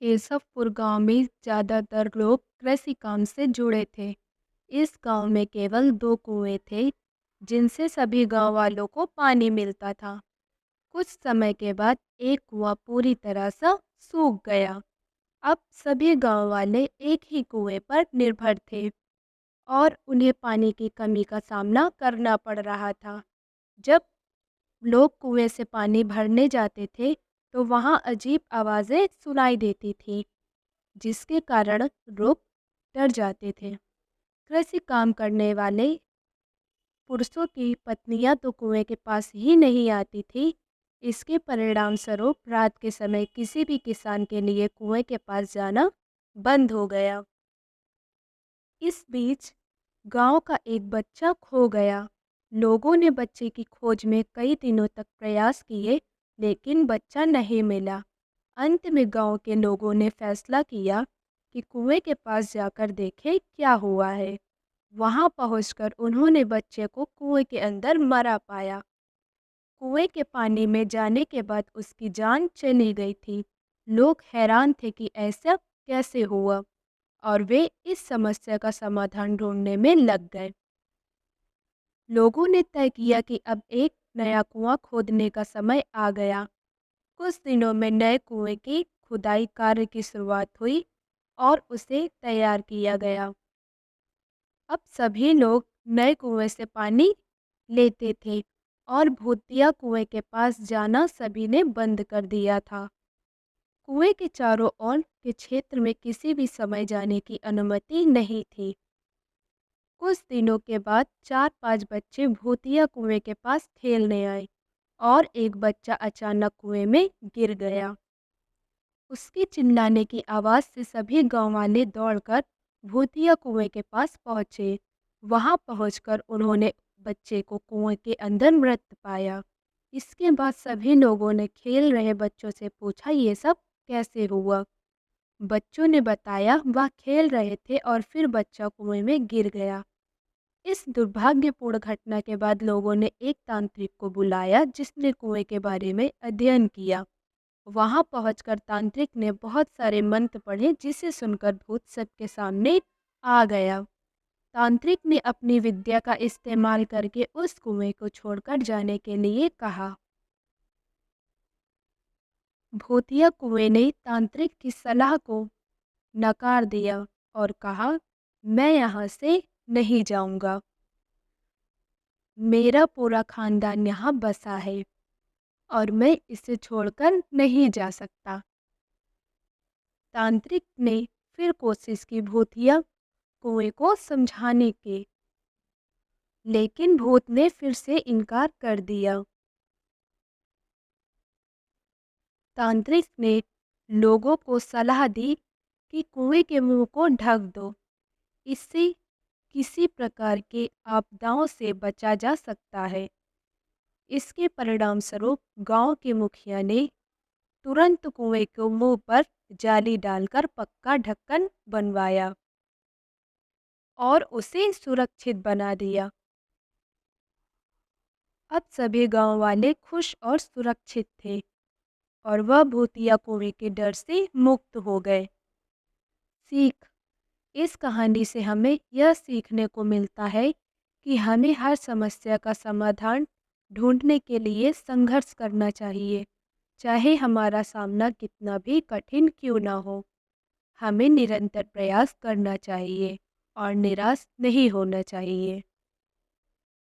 केशवपुर गांव में ज्यादातर लोग कृषि काम से जुड़े थे। इस गांव में केवल दो कुएं थे जिनसे सभी गांव वालों को पानी मिलता था। कुछ समय के बाद एक कुआं पूरी तरह से सूख गया। अब सभी गांव वाले एक ही कुएं पर निर्भर थे और उन्हें पानी की कमी का सामना करना पड़ रहा था। जब लोग कुएं से पानी भरने जाते थे तो वहां अजीब आवाजें सुनाई देती थी, जिसके कारण लोग डर जाते थे। कृषि काम करने वाले पुरुषों की पत्नियां तो कुएं के पास ही नहीं आती थी। इसके परिणाम स्वरूप रात के समय किसी भी किसान के लिए कुएं के पास जाना बंद हो गया। इस बीच गांव का एक बच्चा खो गया। लोगों ने बच्चे की खोज में कई दिनों तक प्रयास किए, लेकिन बच्चा नहीं मिला। अंत में गांव के लोगों ने फैसला किया कि कुएं के पास जाकर देखें क्या हुआ है। वहां पहुंचकर उन्होंने बच्चे को कुएं के अंदर मरा पाया। कुएं के पानी में जाने के बाद उसकी जान चली गई थी। लोग हैरान थे कि ऐसा कैसे हुआ और वे इस समस्या का समाधान ढूंढने में लग गए। लोगों ने तय किया कि अब एक नया कुआं खोदने का समय आ गया। कुछ दिनों में नए कुएं की खुदाई कार्य की शुरुआत हुई और उसे तैयार किया गया। अब सभी लोग नए कुएं से पानी लेते थे और भूतिया कुएं के पास जाना सभी ने बंद कर दिया था। कुएं के चारों ओर के क्षेत्र में किसी भी समय जाने की अनुमति नहीं थी। कुछ दिनों के बाद 4-5 बच्चे भूतिया कुएं के पास खेलने आए और एक बच्चा अचानक कुएं में गिर गया। उसके चिल्लाने की आवाज़ से सभी गांव वाले दौड़कर भूतिया कुएं के पास पहुंचे। वहां पहुंचकर उन्होंने बच्चे को कुएं के अंदर मृत पाया। इसके बाद सभी लोगों ने खेल रहे बच्चों से पूछा, ये सब कैसे हुआ? बच्चों ने बताया वह खेल रहे थे और फिर बच्चा कुएं में गिर गया। इस दुर्भाग्यपूर्ण घटना के बाद लोगों ने एक तांत्रिक को बुलाया जिसने कुएं के बारे में अध्ययन किया। वहां पहुंचकर तांत्रिक ने बहुत सारे मंत्र पढ़े, जिसे सुनकर भूत सबके सामने आ गया। तांत्रिक ने अपनी विद्या का इस्तेमाल करके उस कुएं को छोड़कर जाने के लिए कहा। भूतिया कुएं ने तांत्रिक की सलाह को नकार दिया और कहा, मैं यहाँ से नहीं जाऊंगा। मेरा पूरा खानदान यहाँ बसा है और मैं इसे छोड़कर नहीं जा सकता। तांत्रिक ने फिर कोशिश की भूतिया कुएं को समझाने की, लेकिन भूत ने फिर से इनकार कर दिया। तांत्रिक ने लोगों को सलाह दी कि कुएं के मुंह को ढक दो, इससे किसी प्रकार के आपदाओं से बचा जा सकता है। इसके परिणामस्वरूप गांव के मुखिया ने तुरंत कुएं के मुंह पर जाली डालकर पक्का ढक्कन बनवाया और उसे सुरक्षित बना दिया। अब सभी गांव वाले खुश और सुरक्षित थे और वह भूतिया कुएं के डर से मुक्त हो गए। सीख: इस कहानी से हमें यह सीखने को मिलता है कि हमें हर समस्या का समाधान ढूंढने के लिए संघर्ष करना चाहिए, चाहे हमारा सामना कितना भी कठिन क्यों ना हो। हमें निरंतर प्रयास करना चाहिए और निराश नहीं होना चाहिए।